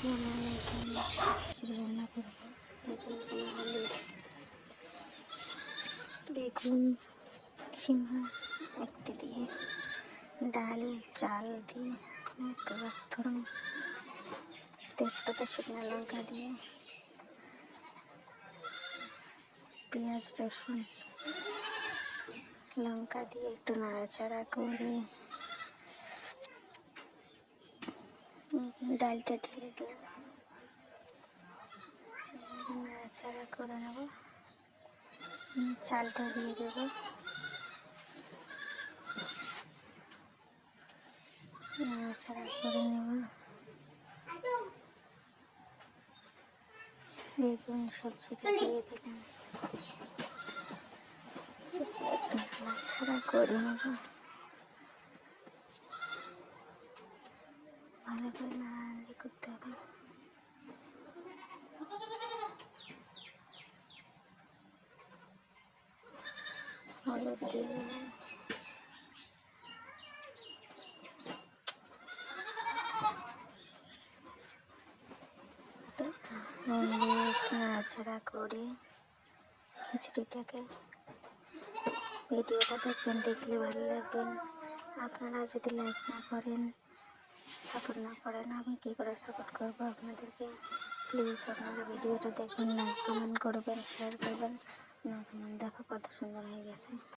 আসসালামু আলাইকুম। খিচুড়ি রান্না করব। এখানে আলু, বেগুন, ঝিঙা একটি দিয়ে, ডাল, চাল দিয়ে, পাঁচফোড়ন, তেজপাতা, শুকনো লঙ্কা দিয়ে, পেঁয়াজ, রসুন, লঙ্কা দিয়ে একটু নাড়াচাড়া করে ডালটা ঢেলে দিলাম। নাড়াচাড়া করে নেব। চালটা দিয়ে দেব। নাড়াচাড়া করে নেব। বেগুন সবজিটা দিয়ে দিলাম। নাড়াচাড়া করে নেব। ভালো করে নাড়ানাড়ি করতে হবে। হলুদ দিয়ে দিলাম। নাড়াচাড়া করে খিচুড়িটাকে, ভিডিওটা দেখবেন, দেখলে ভালো লাগবেন। আপনারা যদি লাইক না করেন, সাপোর্ট না করেন, আমি কী করে সাপোর্ট করবো আপনাদেরকে? প্লিজ আপনারা ভিডিওটা দেখবেন, লাইক কমেন্ট করবেন, শেয়ার করবেন। দেখো কত সুন্দর হয়ে গেছে।